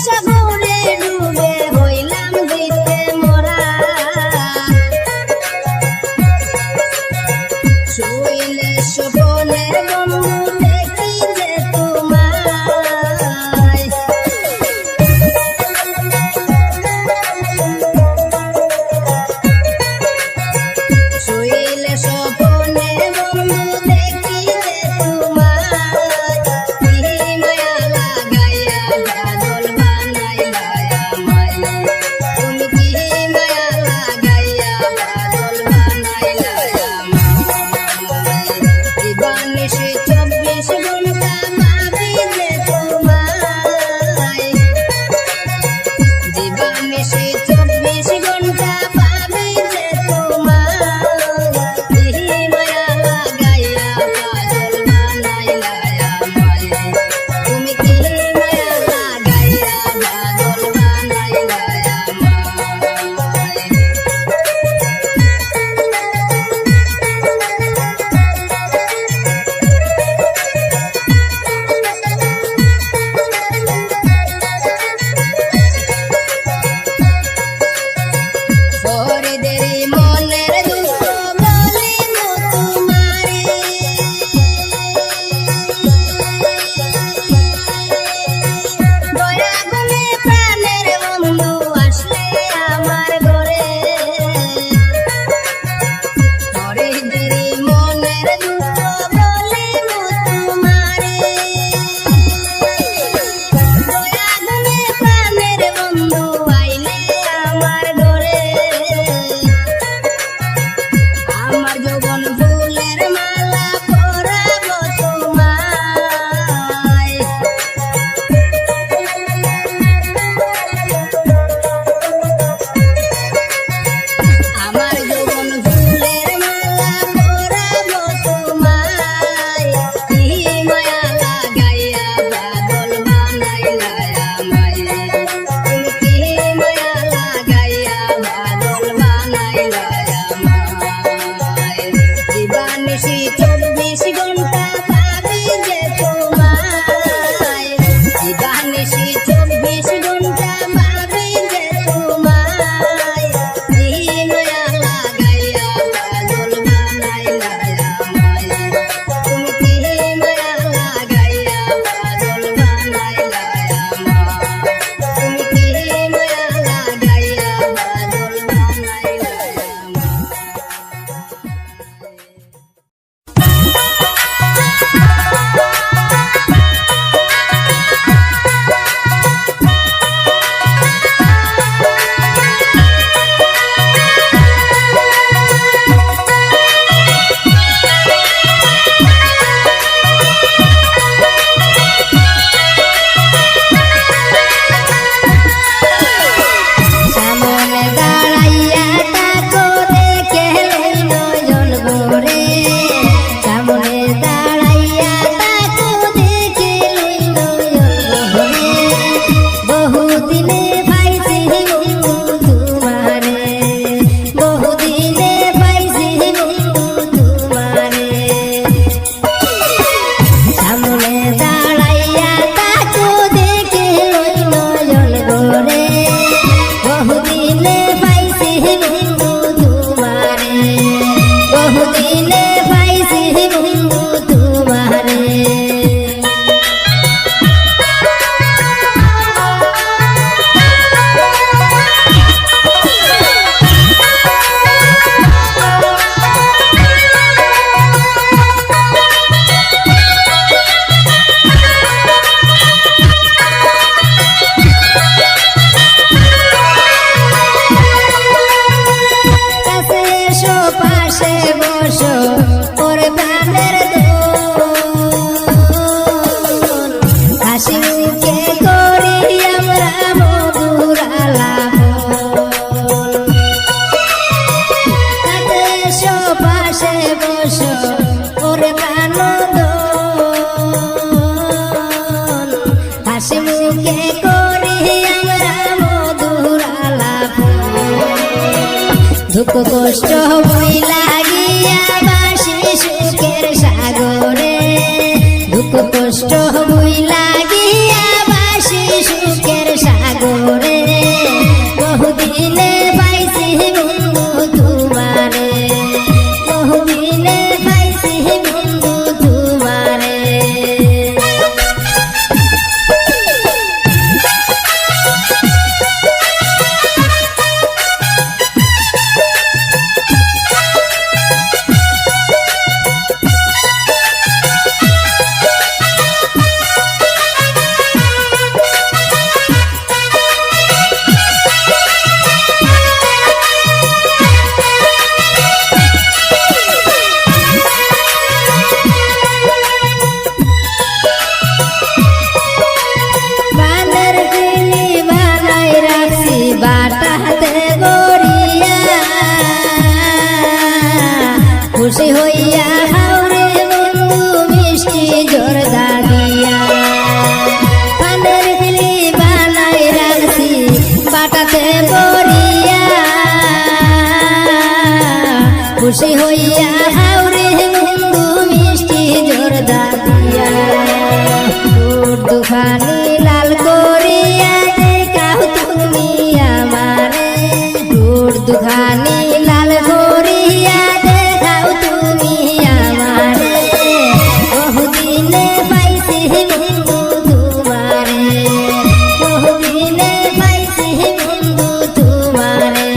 Sabor দুঃখ কষ্ট বই লাগিয়া বাসি সুখের সাগরে, দুঃখ কষ্ট বই লাগিয়া বাসি সুখের সাগরে, বহুদিনে পাইছি বন্ধু তোমারে, বহুদিনে পাইছি বন্ধু তোমারে। খুশি হইয়া হাওরে বন্ধু মিষ্টি জর্দা দিয়া, পানের খিলি বানাই রাখছি বাটাতে পড়িয়া, খুশি হইয়া হাওরে বন্ধু মিষ্টি জর্দা দিয়া, দুধ দুখানি লাল করিয়া দেখাও তুমি আমারে, দুধ দুখানি লাল করিয়া দেখাও তুমি আমারে, বহুদিনে পাইছি বন্ধু তোমারে, বহুদিনে পাইছি বন্ধু তোমারে।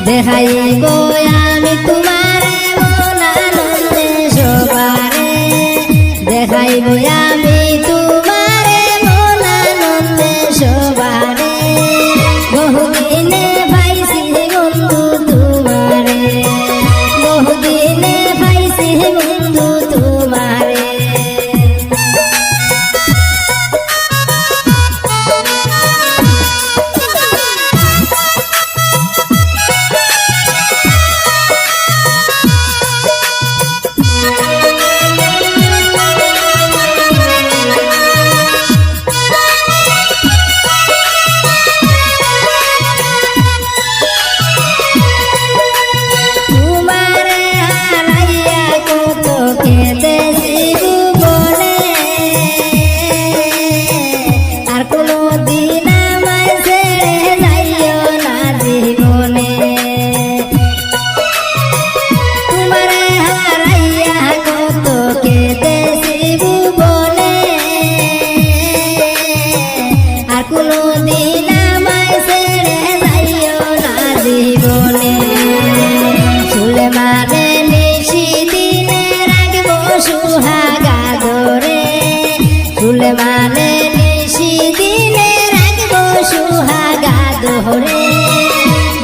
দেখাইব আমি তোমারে মন আনন্দে সবারে, দেখাইব আমি তোমারে মন আনন্দে সবারে, বহুদিনে পাইছি বন্ধু তোমারে, বহুদিনে পাইছি বন্ধু তোমারে। মানে নিশি দিনে রাখবো সুহাগা দোহরে,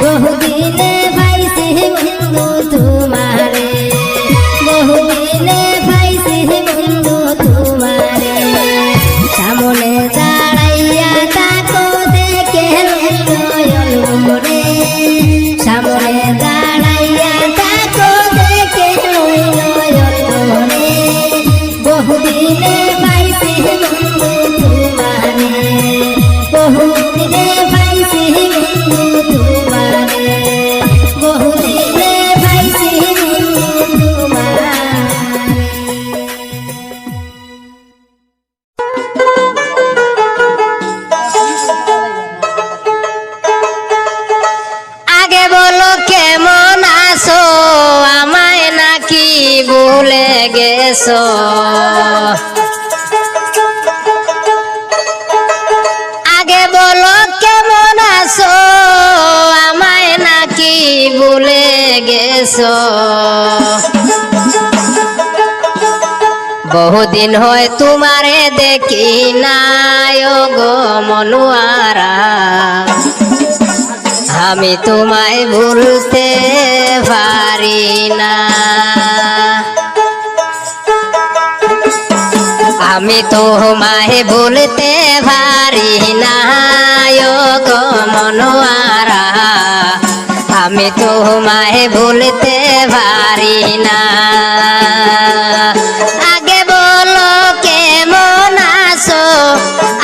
বহুদিনে পাইছি বন্ধু তোমারে, বহুদিনে পাইছি বন্ধু তোমারে। সামনে দাঁড়াইয়া তাকো দেখে নয়ন মোরে, সামনে দাঁড়াইয়া তাকো দেখে নয়ন মোরে, বহুদিনে পাইছি বন্ধু তোমারে, বহুদিনে পাইছি বন্ধু তোমারে, বহুদিনে পাইছি বন্ধু তোমারে। আগে বলো কেমন আছো, আমায় না নাকি ভুলে গেছো আগে বলো কেমন আছো আমায় নাকি ভুলে গেছো বহুদিন হয় তোমারে দেখি নাই গো মনুয়ারা আমি তোমায় ভুলতে পারি না আমি তোমায় ভুলতে পারি না গো মনোয়ারা আমি তোমায় ভুলতে পারি না আগে বলো কেমন আছো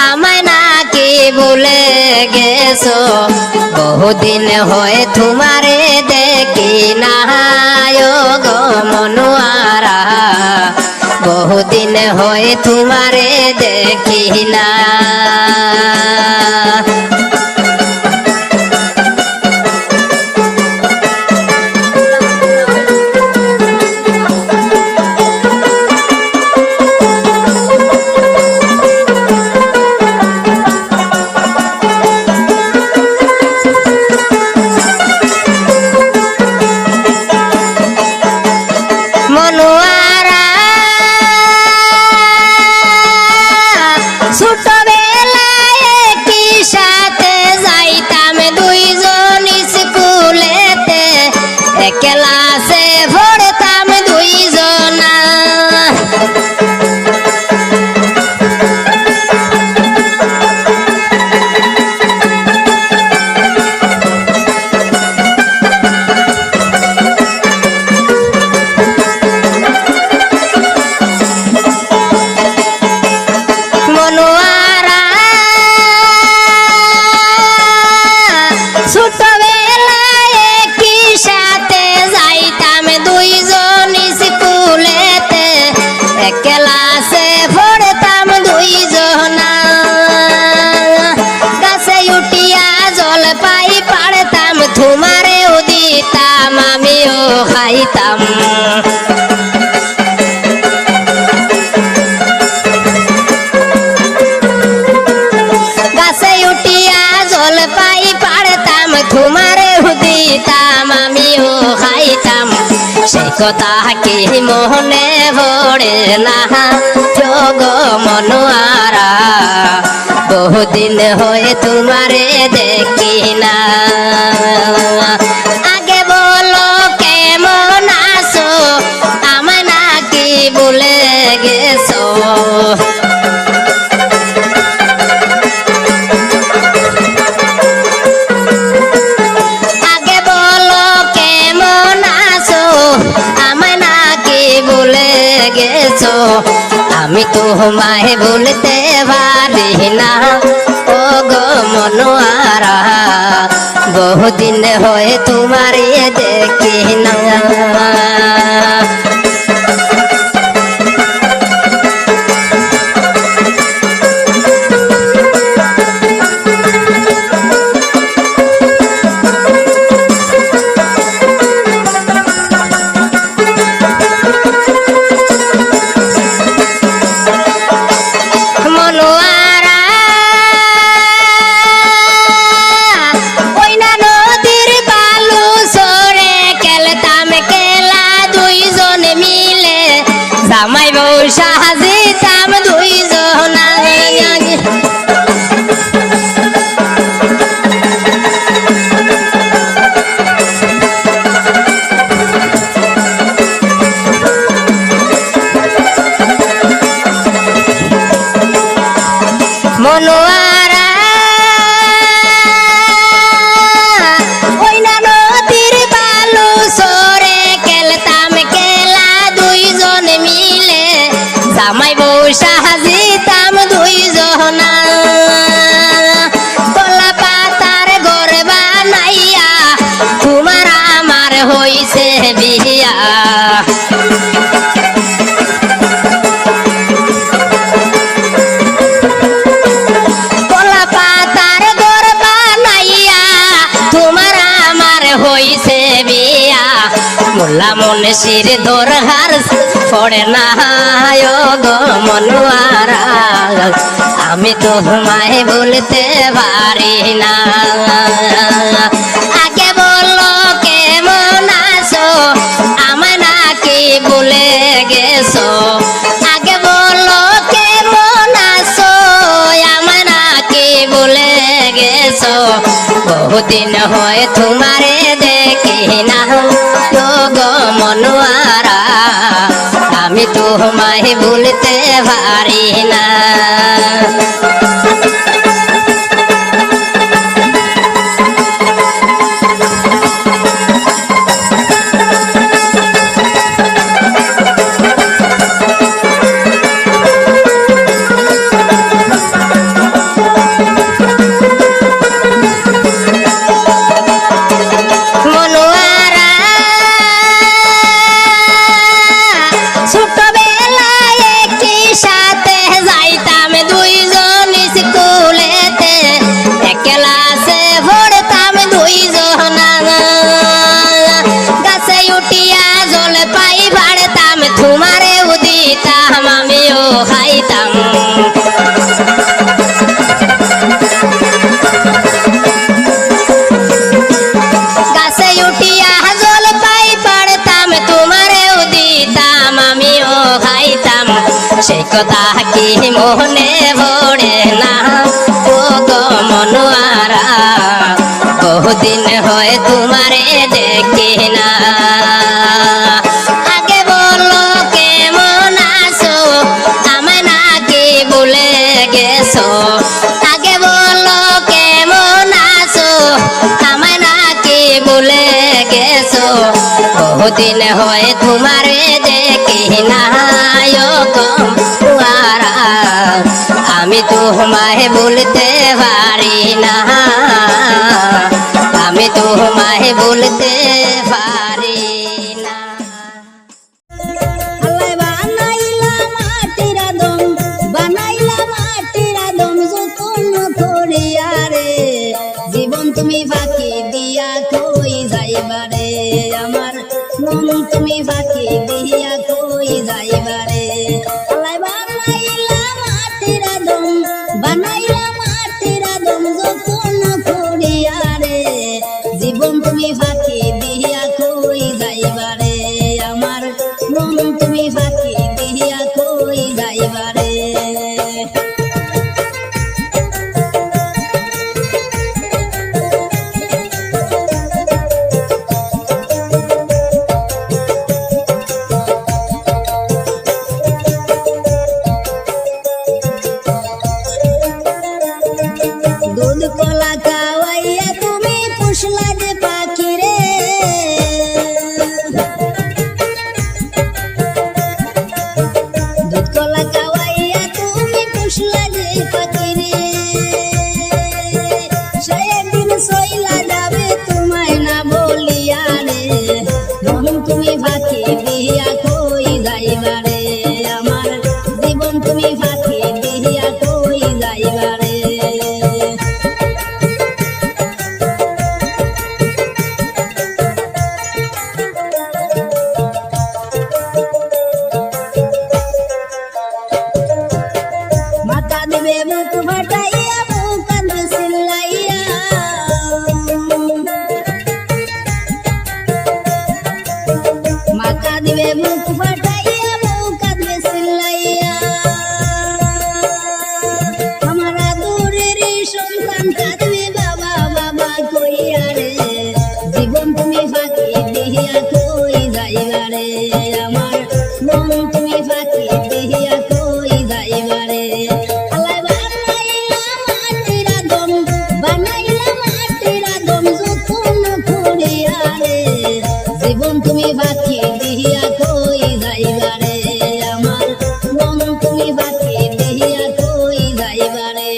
আমায় নাকি ভুলে গেছো বহুদিন হয়ে তোমারে দেখি না গো মনোয়ারা বহুদিন হয়ে তোমারে দেখি না ক্লাসে পড়তাম দুইজনা মনোয়ারা ছোট ক্লাসে পড়তাম দুইজনা গাছে উঠিয়া জল পাই পাড়তাম তোমারেও দিতাম আমিও খাইতাম গাছে উঠিয়া জল পাই পাড়তাম তোমারেও দিতাম আমিও খাইতাম সেই কথা কি মনে পড়ে না গো মনোয়ারা বহুদিন হয়ে তোমারে দেখি না আগে বলো কেমন আছো আমায় নাকি ভুলে গেছো আগে বলো কেমন আছো আমায় নাকি ভুলে গেছো আমি তোমায় ভুলতে পারি না ও গো মনোয়ারা বহুদিন হয়ে তোমারে দেখি না জামাই বউ সাজিতাম দুইজনা মনোয়ারা ওই না নদীর বালু সরে খেলতাম খেলা দুইজন মিলে জামাই বউ সাজিতাম দুইজনা কলা পাতার ঘর বানাইয়া তোমার আমার হইছে বিয়া কলা পাতার ঘর বানাইয়া তোমার আমার হইছে বিয়া মোল্লা মুন্সির দরহার পড়ে না গো মনোয়ারা আমি তোমায় বলতে পারি না আগে বললো কেমন আছো আমায় নাকি ভুলে গেছো আগে বললো কেমন আছো আমায় নাকি ভুলে গেছো বহুদিন হয় তোমারে দেখি না গো মনোয়ারা আমি তোমায় ভুলতে পারি না সেই কথা কি মনে পড়ে না ও গো মনোয়ারা বহুদিন হয় তোমারে দেখি না আগে বলো কেমন আছো আমায় নাকি ভুলে গেছো আগে বলো কেমন আছো আমায় নাকি ভুলে গেছো বহুদিন হয় তোমারে দেখি না আমি তোমায় বলতে পারি না আমি তোমায় বলতে পারি না জীবন তুমি ফাঁকি দিয়া কই যাইবারে আমার মন তুমি ফাঁকি দিয়া কই যাইবারে জীবন তুমি ফাঁকি দিয়া কই যাইবারে আমার মন তুমি ফাঁকি দিয়া কই যাইবারে দুধ কলা খাওয়াইয়া তুমি পুষলা যে পাখি রে দুধ কলা খাওয়াইয়া তুমি পুষলা যে পাখি রে সে একদিন সইলা যাবে তোমায় না বলিয়া রে মন তুমি ফাঁকি দিয়া কই যাইবারে আমার জীবন তুমি ফাঁকি দিয়া কই যাইবারে মাথা দিবে মুখ ফাটাইয়া মুখ কাঁদবে চিল্লাইয়া মাথা দিবে মুখ ফাটাইয়া মুখ কাঁদবে চিল্লাইয়া আমার আদরের সন্তান কাঁদবে বাবা বাবা কইয়া রে জীবন তুমি ফাঁকি দিয়া কই যাইবারে আমার মন তুমি ফাঁকি দিয়া কই যাইবারে জীবন তুমি ফাঁকি দিয়া কই যাইবারে আমার মন তুমি ফাঁকি দিয়া কই যাইবারে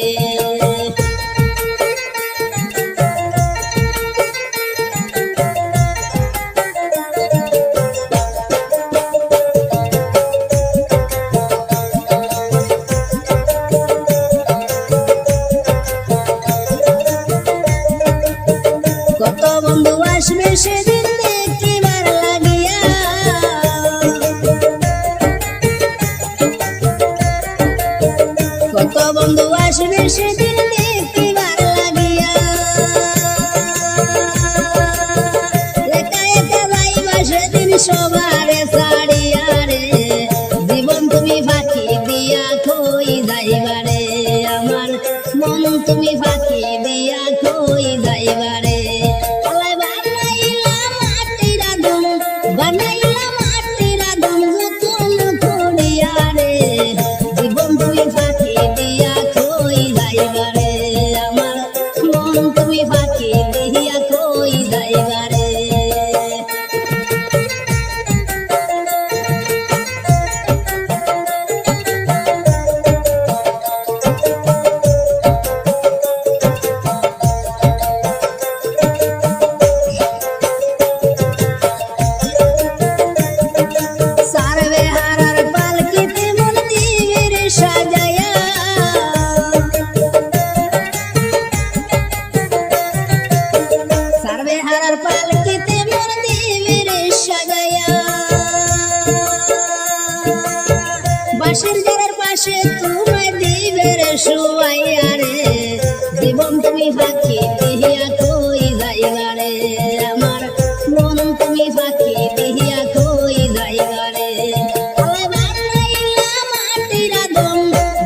কত বন্ধু আসবে সেদিন দেখিবার লাগিয়া কত বন্ধু আসবে সেদিন দেখিবার লাগিয়া একা একা যাইবা সেদিন সবারে ছাড়িয়া রে জীবন তুমি ফাঁকি দিয়া কই যাইবা রে আমার মন তুমি ফাঁকি দিয়া কই যাইবা রে বানাইলা মাটির আদম যতন করিয়া রে জীবন তুমি ফাঁকি দিয়া কই যাইবা রে আমার মন তুমি ফাঁকি দিয়া কই যাইবা রে সারবে হারার পালকিতে মন দিবির সাজায়া সারবে হারার পালকিতে মন দিবির সাজায়া বাঁশের জেরের পাশে তোমায় দিবের শুয়াইয়া রে জীবন তুমি ফাঁকি দিয়া কই যাইবা রে আমার মন তুমি ফাঁকি দিয়া কই যাইবা রে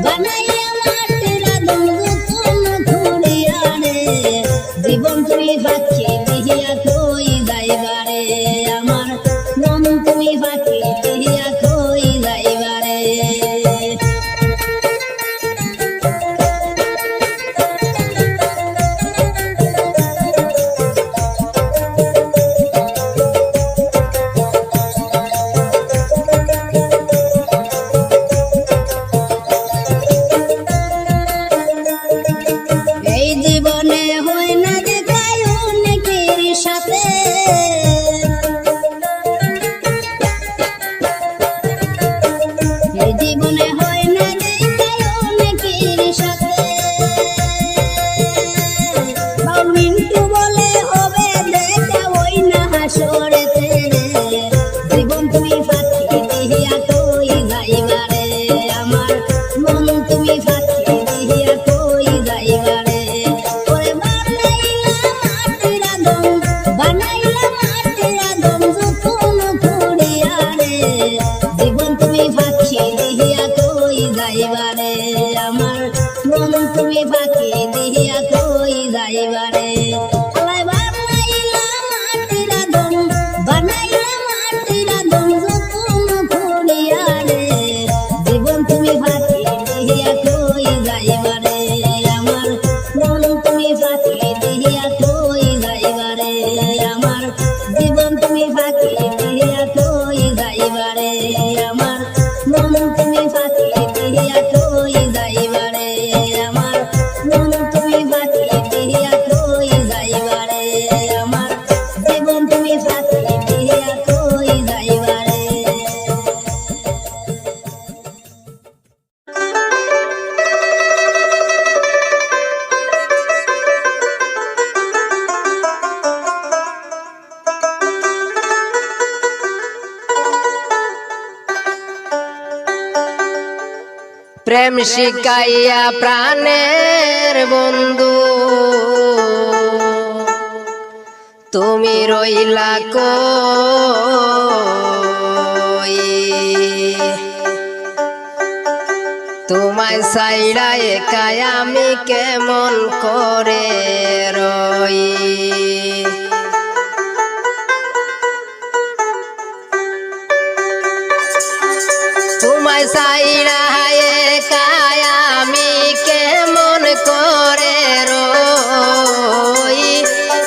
বানাইয়া মাটির আদম যতন করিয়া রে জীবন তুমি ফাঁকি দিয়া কই যাইবা রে আমার মন তুমি ফাঁকি দিয়া কই যাইবা রে এই জীবনে হয় না দেখায় অনেকের সাথে এই জীবনে হয় না দেখায় অনেকের সাথে বাউল মিন্টু বলে হবে দেখা ওই না হাসরেতে রে জীবন তুমি ফাঁকি দিয়া কই যাইবা রে আমার মন তুমি ফাঁকি দিয়া কই যাইবা রে ওরে বানাইলা মাটির আদম যতন করিয়া রে জীবন তুমি ফাঁকি দিয়া কই যাইবা রে আমার মন তুমি ফাঁকি দিয়া কই যাইবা রে বানাইলা মাটির আদম যতন করিয়া রে জীবন তুমি ফাঁকি দিয়া কই যাইবা রে আমার মন তুমি ফাঁকি দিয়া কই যাইবা রে আমার জীবন তুমি ফাঁকি দিয়া কই যাইবা রে আমার মন তুমি ফাঁকি দিয়া কই যাইবা রে আমার মন তুমি ফাঁকি দিয়া কই যাইবা রে আমার জীবন তুমি ফাঁকি দিয়া কই যাইবা রে প্রেম শিখাইয়া প্রাণের বন্ধু তুমি রইলা কই তোমায় সাইড়া একাই আমি কেমন করে রই তোমায় সাইড়া একাই আমি কেমন করে রই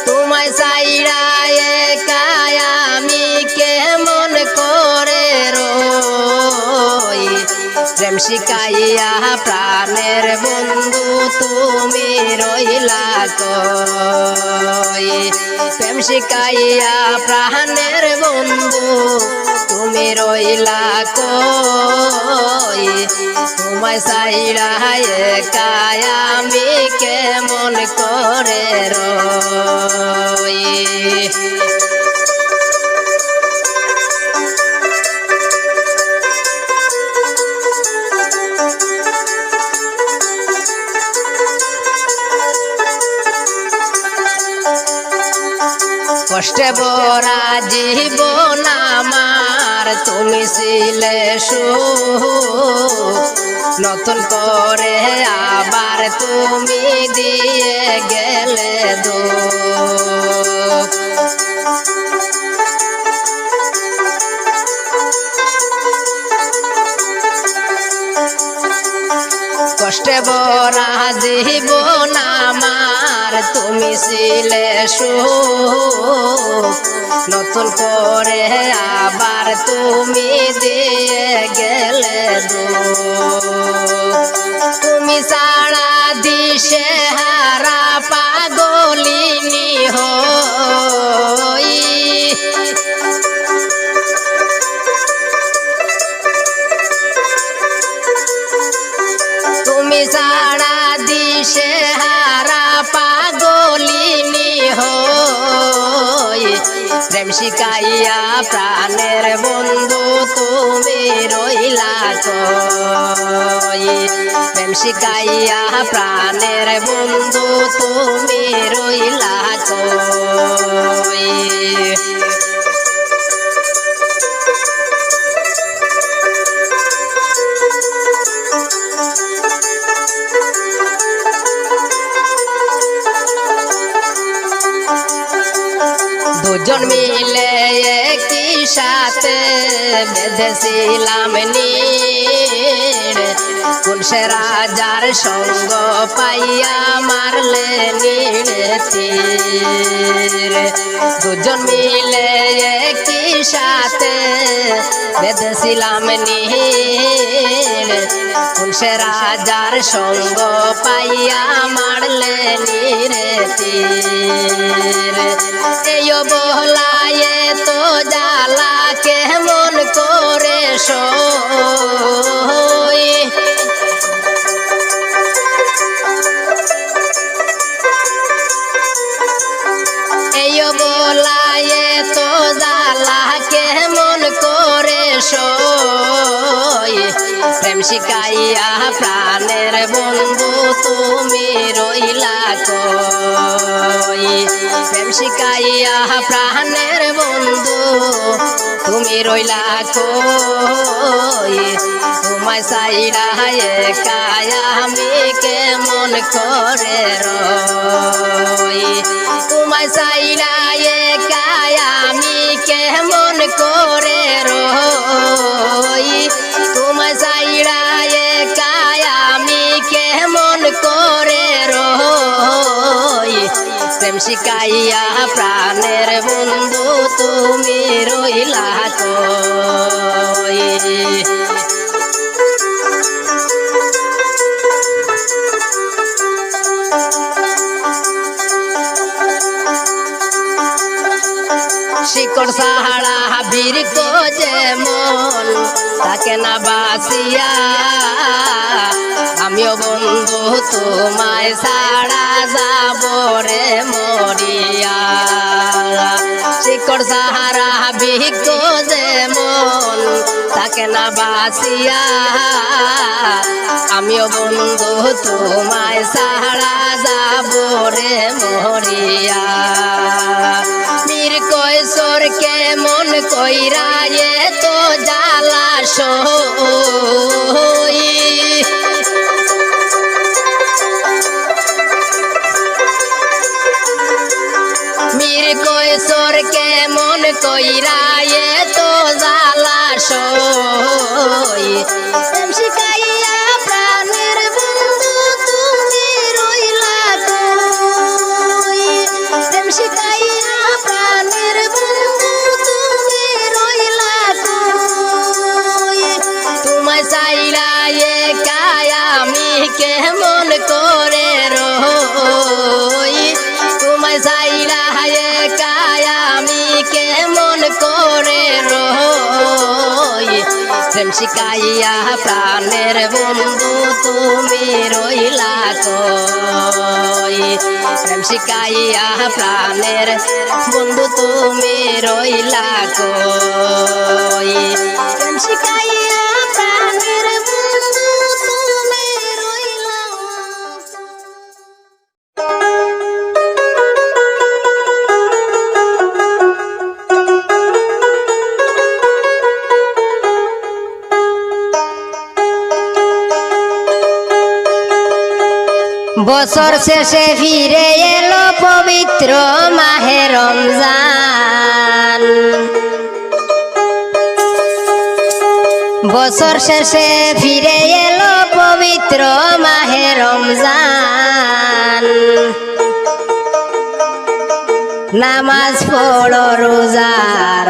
তোমায় সাইড়া একাই আমি কেমন করে রই প্রেম শিখাইয়া প্রাণের বন্ধু তুমি রইলা কই প্রেম শিখাইয়া প্রাণের বন্ধু তুমি রইলা কই তোমায় সাইড়া একাই আমি কেমন করে রই কষ্টে ভরা জীবন আমার তুমি ছিলে সুখ নতুন করে আবার তুমি দিয়ে গেলে দুঃখ কষ্টে ভরা জীবন আমার তুমি ছিলে সুখ নতুন করে আবার তুমি দিয়ে গেলে দুঃখ তুমি সারা দিশে হারা পাগলিনী হই তুমি সারা দিশে হারা পাগলিনী হই প্রেম শিখাইয়া প্রাণের বন্ধু তুমি রইলা কই প্রেম শিখাইয়া প্রাণের বন্ধু তুমি রইলা কই দুজন মিলে একই সাথে বেঁধেছিলাম নীড় কোন সে রাজার সঙ্গ পাইয়া মারলে নীড়ে তীর দুজন মিলে একই সাথে বেঁধেছিলাম নীড় কোন সে রাজার সঙ্গ পাইয়া মারলে নীড়ে তীর এও বলায়ে তো জ্বালা কেমন করে সই এও বলায়ে তো জ্বালা কেমন করে সই প্রেম শিখাইয়া প্রাণের বন্ধু তুমি রইলা কই প্রেম শিখাইয়া প্রাণের বন্ধু তুমি রইলা কই তোমায় সাইরা একাই আমি কেমন করে রই তোমায় সাইরা একাই আমি কেমন করে রই তোমায় সাইরা একাই আমি কেমন করে রই প্রেম শিখাইয়া প্রাণের বন্ধু তুমি রইলা কই শিকড় সাহারা বীর কো যেমন তাকে না বাসিয়া আমিও বন্ধু তোমায় সারা যাব রে মরিয়া শিকড় সাহারা বীর কো যেমন তাকে না বাসিয়া আমিও বন্ধু তোমায় সারা যাব রে মরিয়া বীর কৈশোর কে মন কইরা এ তো জ্বালা সই বীর কৈশোর কে মন কইরা এ তো জ্বালা সই প্রেম শিখাইয়া প্রাণের বন্ধু তুমি রইলা কই প্রেম শিখাইয়া প্রাণের বন্ধু তুমি রইলা কই তোমায় চাইরা একাই আমি কেমন করে রই তোমায় চাইরা একাই আমি কেমন করে রই প্রেম শিখাইয়া প্রাণের বন্ধু তুমি রইলা কই প্রেম শিখাইয়া প্রাণের বন্ধু তুমি রইলা কই প্রেম শিখাইয়া প্রাণের বন্ধু তুমি রইলা কই। বছর শেষে ফিরে এলো পবিত্র মাহে রমজান। বছর শেষে ফিরে এলো পবিত্র মাহে রমজান। নামাজ পড়ো রোজা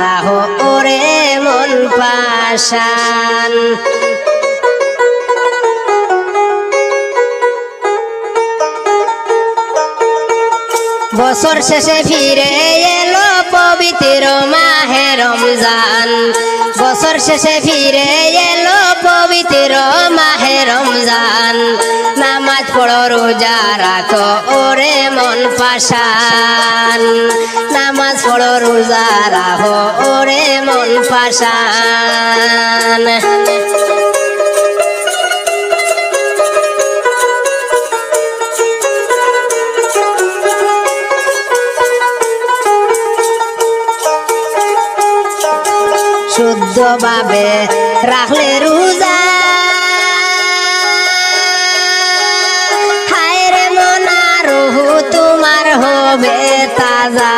রাখো ওরে মন পাশান। বছর শেষে ফিরে এলো পবিত্র মাহে রমজান। বছর শেষে ফিরে এলো পবিত্র মাহে রমজান। নামাজ পড়ো রোজা রাখো ওরে মন পাশান। নামাজ পড়ো রোজা রাখো ওরে মন পাশান। শুদ্ধভাবে রাখলে রোজা হায় রে মনা রুহু তোমার হবে তাজা।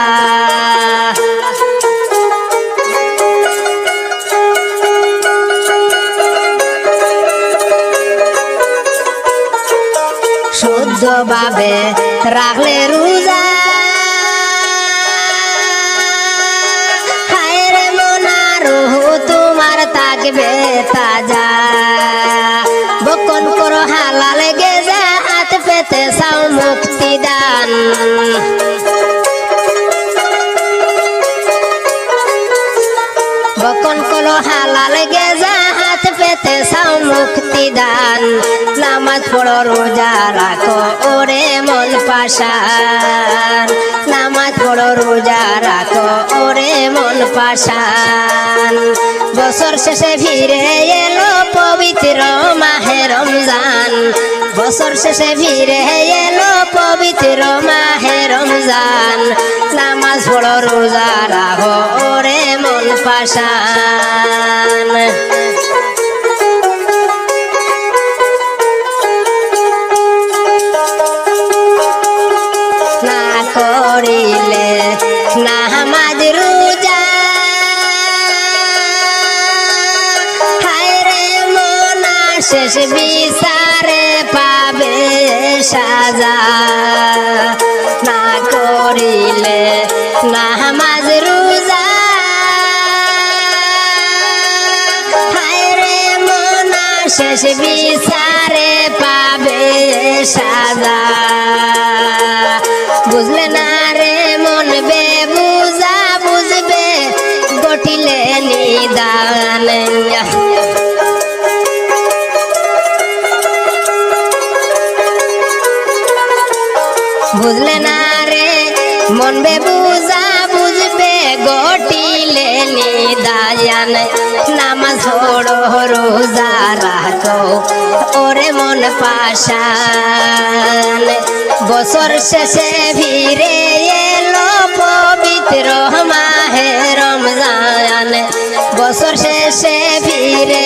শুদ্ধভাবে রাখলে রোজা থাকবে তাজা। বকন করো হালাল গেজা হাত পেতে চাও মুক্তি দান। বকন করো হালাল গেজা হাত পেতে চাও মুক্তি দান। নামাজ পড়ো রোজা রাখো ওরে মন পাশান। নামাজ পড়ো রোজা রাখো ওরে মন পাশান। বছর শেষে ফিরে এলো পবিত্র মাহে রমজান। বছর শেষে ফিরে এলো পবিত্র মাহে রমজান। নামাজ পড়ো রোজা রাখো ওরে মন পাশান। না করিলে নামাজ রোজা শেষ বিচারে পাবে সাজা। না করিলে নামাজ রোজা হায় রে মনা শেষ বিচারে পাবে সাজা। বুঝলে না রে মন বে বুঝা বুঝবে গঠিলে নিদান। বুঝলে না রে মন বে বুঝা বুঝবে গটিলে নিদান। নামাজ পড়ো রোজা রাখো ওরে মন পাশান। বছর শেষে ফিরে এলো পবিত্র মাহে রমজান। বছর শেষে ফিরে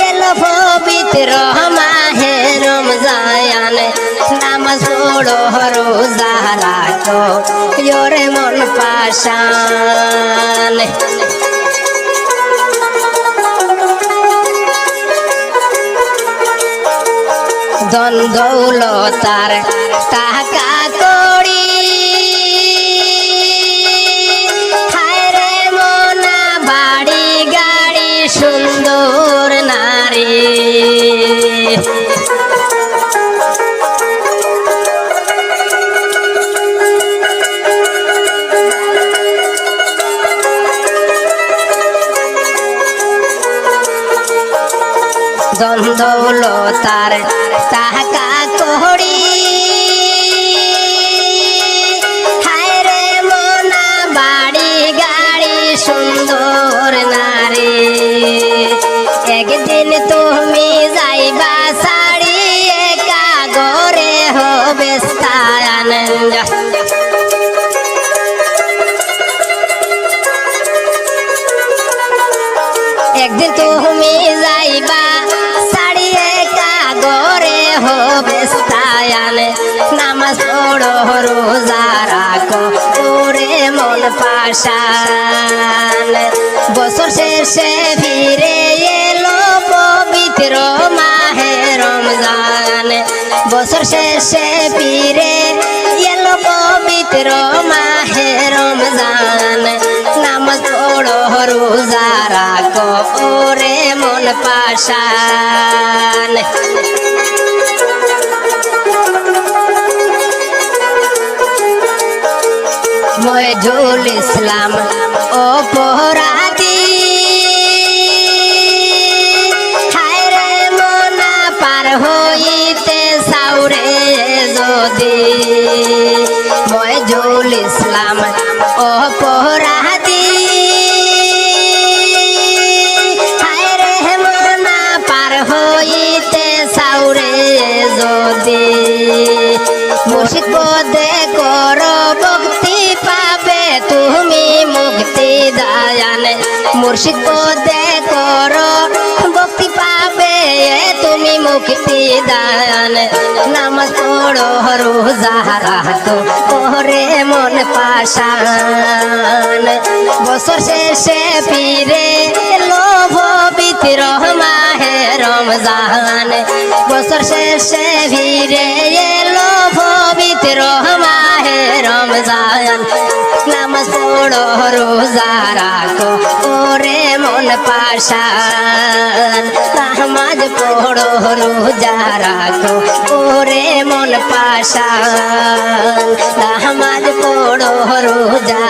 এলো পবিত্র মাহে রমজান। নামাজ পড়ো রোজা রাখো ওরে মন পাশান। ধন দৌলতার টাকা কড়ি হায় রে মনা বাড়ি গাড়ি সুন্দর নারী। ধন দৌলতার টাকা কড়ি হায় রে মনা বাড়ি গাড়ি সুন্দর নারী। একদিন তুমি যাইবা শাড়ি একা গরে হবে স্থান। একদিন তুমি যাইবা শাড়ি একা গরে হবে স্থান। রোজা রাখো ওরে মন পাশান। বছর শেষে ফিরে এলো পবিত্র মাহে রমজান। বছর শেষে ফিরে এলো পবিত্র মাহে রমজান। নামাজ পড়ো রোজা রাখো ওরে মন পাশান। মহিজুল ইসলাম অপরাধী হায় রে মনা পার হইতে সাউরে যদি। মহিজুল ইসলাম অপরাধী হায় রে মনা পার হইতে সাউরে যদি। মুর্শিদ পদে করো ভক্তি পাবে তুমি মুক্তি দায়ান। মুর্শিদ পদে করো ভক্তি পাবে তুমি মুক্তি দায়ান। নামাজ পড়ো রোজা রাখো ওরে মন পাশান। বছর শেষে ফিরে এলো পবিত্র মাহে রমজান। বছর শেষে ফিরে এলো পবিত্র মাহে রমজান। নামাজ পড়ো রোজা রাখো ওরে মন পাশান। নামাজ পড়ো রোজা রাখো ওরে মন পাশান। নামাজ পড়ো রোজা